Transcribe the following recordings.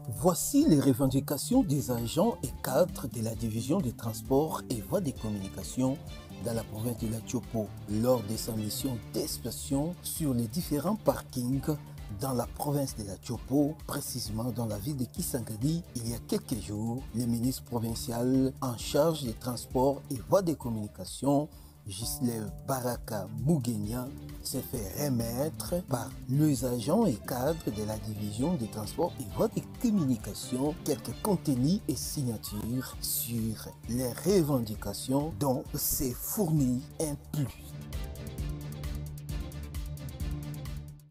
Voici les revendications des agents et cadres de la division des transports et voies de communication dans la province de la Tchopo lors de sa mission d'inspection sur les différents parkings dans la province de la Tchopo, précisément dans la ville de Kisangani. Il y a quelques jours, le ministre provincial en charge des transports et voies de communication, Gisèle Baraka Mugenya, s'est fait remettre par les agents et cadres de la division des transports et voies de communication quelques contenus et signatures sur les revendications dont s'est fourni un plus.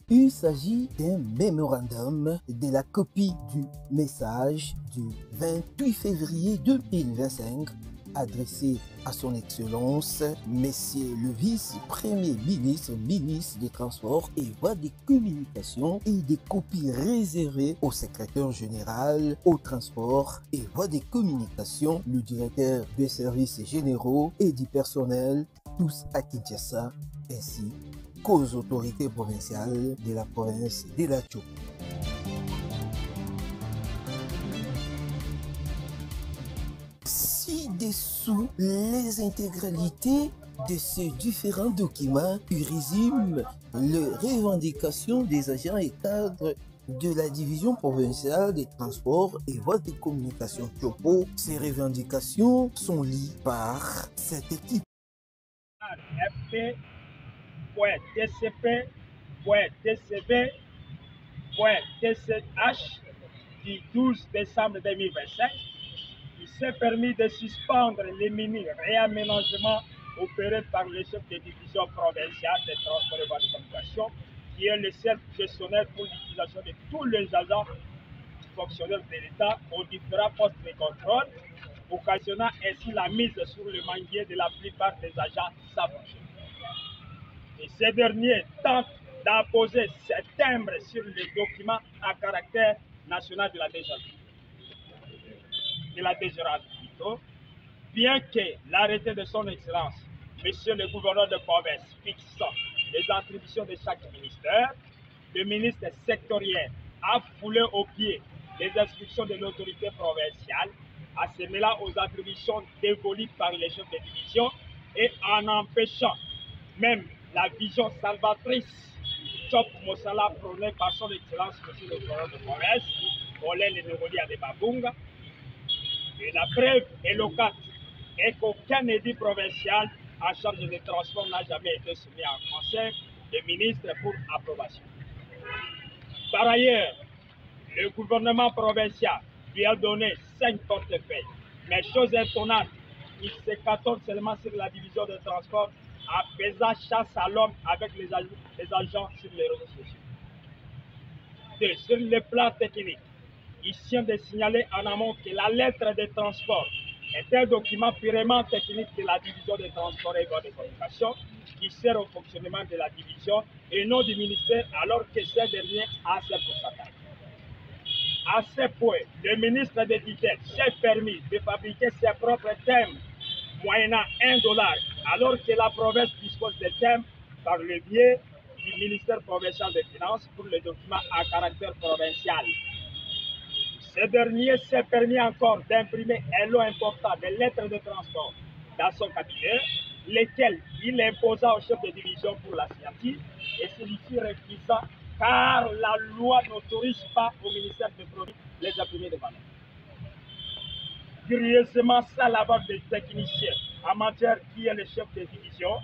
Il s'agit d'un mémorandum de la copie du message du 28 février 2025 adressé à son Excellence, Monsieur le Vice-Premier ministre, ministre des Transports et Voies de Communication, et des copies réservées au secrétaire général aux Transports et Voies de Communication, le directeur des services généraux et du personnel, tous à Kinshasa, ainsi qu'aux autorités provinciales de la province de la Tchopo. Ci-dessous, les intégralités de ces différents documents résument les revendications des agents et cadres de la division provinciale des transports et voies de communication Tchopo. Ces revendications sont liées par cette équipe. FP.DCP.DCB.DCH du 12 décembre 2025 qui s'est permis de suspendre les mini-réaménagements opérés par le chef de division provinciale des transports et voies de communication, qui est le seul gestionnaire pour l'utilisation de tous les agents fonctionnaires de l'État aux différents postes de contrôle, occasionnant ainsi la mise sur le manguier de la plupart des agents sabotés. Et ces derniers tentent d'apposer ces timbres sur les documents à caractère national de la DGRAD, bien que l'arrêté de son Excellence, Monsieur le gouverneur de province, fixant les attributions de chaque ministère, le ministre sectoriel a foulé au pied les instructions de l'autorité provinciale, assimilant aux attributions dévolues par les chefs de division et en empêchant même la vision salvatrice Chop Mossala prônée par son Excellence, Monsieur le gouverneur de province, Olé le Néroli à Babunga. Et la preuve éloquente est qu'aucun édit provincial en charge des transports n'a jamais été soumis en conseil des ministres pour approbation. Par ailleurs, le gouvernement provincial lui a donné 5 portefeuilles, mais chose étonnante, il se cantonne seulement sur la division de transport en faisant chasse à l'homme avec les agents sur les réseaux sociaux. Sur le plan technique, il tient de signaler en amont que la lettre de transport est un document purement technique de la division des transports et voies de communication qui sert au fonctionnement de la division et non du ministère, alors que ce dernier a ses pourcentages. À ce point, le ministre des Tutelles s'est permis de fabriquer ses propres thèmes moyennant $1, alors que la province dispose des thèmes par le biais du ministère provincial des Finances pour les documents à caractère provincial. Ce dernier s'est permis encore d'imprimer un lot important de lettres de transport dans son cabinet, lesquelles il imposa au chef de division pour la signature, et celui-ci refusant car la loi n'autorise pas au ministère de produire les imprimés de valeur. Curieusement, ça là-bas des techniciens en matière qui est le chef de division,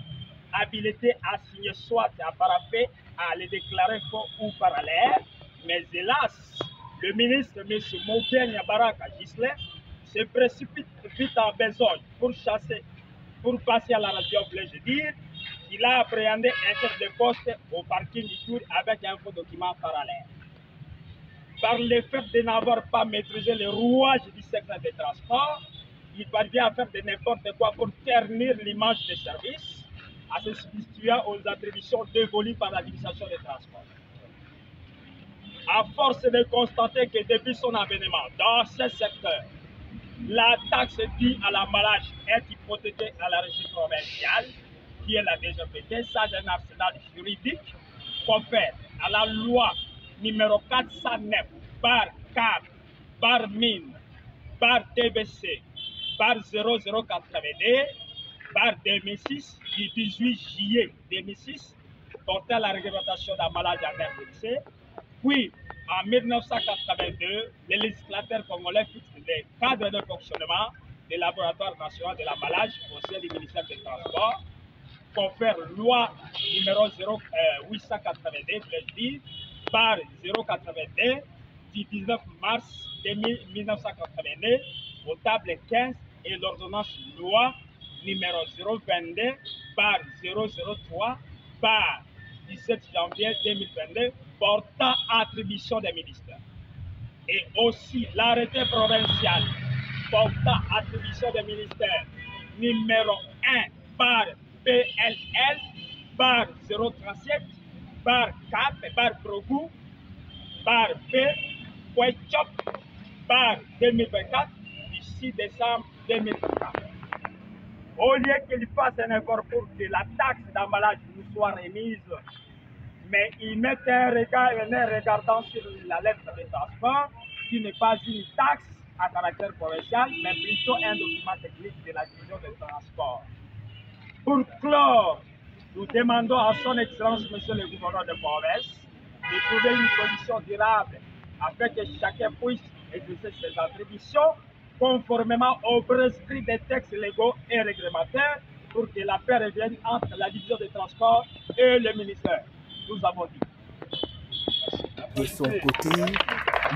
habilité à signer soit à parapher, à les déclarer faux ou parallèles, mais hélas, le ministre M. Mugenya Baraka Gisèle se précipite vite en besogne pour passer à la radio, voulais-je dire, qu'il a appréhendé un chef de poste au parking du Tour avec un faux document parallèle. Par le fait de n'avoir pas maîtrisé le rouage du secteur des transports, il parvient à faire de n'importe quoi pour ternir l'image des services, en se substituant aux attributions dévolues par l'administration des transports. À force de constater que depuis son avènement dans ce secteur, la taxe due à l'emballage est hypothéquée à la régie provinciale, qui est la DGPT, ça c'est un arsenal juridique confère à la loi numéro 409/4 par mine, par TBC, par 0082, par 2006, du 18 juillet 2006, portant la réglementation d'emballage en RDC. Puis, en 1982, le législateur congolais fixe les cadres de fonctionnement des laboratoires nationaux de l'emballage au sein du ministère des Transports, confère loi numéro 882, par 082 du 19 mars 1989 au table 15 et l'ordonnance loi numéro 022 par 003 par 17 janvier 2022 portant attribution des ministères. Et aussi l'arrêté provincial portant attribution des ministères numéro 1 par PLL par 037 par CAP par Progu par P.Chop par 2024 du 6 décembre 2024. Au lieu qu'il fasse un effort pour que la taxe d'emballage nous soit remise, mais il met un regardant sur la lettre de transport qui n'est pas une taxe à caractère provincial, mais plutôt un document technique de la division des transports. Pour clore, nous demandons à son Excellence, Monsieur le gouverneur de province, de trouver une solution durable afin que chacun puisse exercer ses attributions conformément aux prescrits des textes légaux et réglementaires pour que la paix revienne entre la division des transports et le ministère. Nous avons dit. De son côté,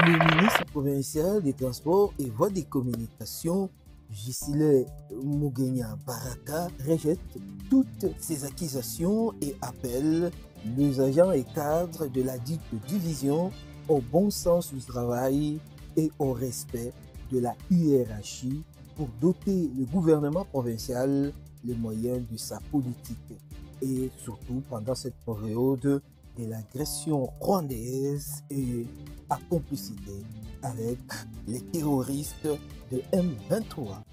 le ministre provincial des Transports et Voies des Communications, Gisile Mugenya Baraka, rejette toutes ces accusations et appelle les agents et cadres de la dite division au bon sens du travail et au respect de la hiérarchie pour doter le gouvernement provincial les moyens de sa politique. Et surtout pendant cette période de l'agression rwandaise et à complicité avec les terroristes de M23.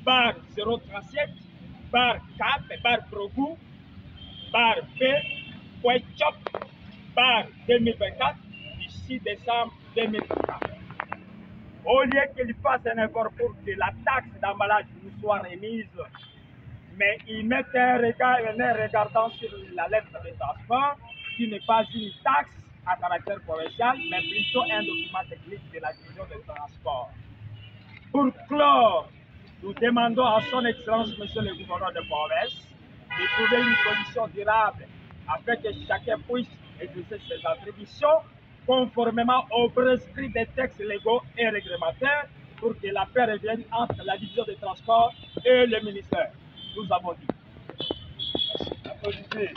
Par 037, par CAP, par Progu, par P.Chop, par 2024, du 6 décembre 2024. Au lieu qu'il fasse un effort pour que la taxe d'emballage nous soit remise, mais il met un regardant sur la lettre de transport qui n'est pas une taxe à caractère provincial, mais plutôt un document technique de la division des transports. Pour clore, nous demandons à son Excellence, Monsieur le gouverneur de province, de trouver une solution durable afin que chacun puisse exercer ses attributions conformément aux prescrits des textes légaux et réglementaires pour que la paix revienne entre la division des transports et le ministère. Nous avons dit. Applaudissez.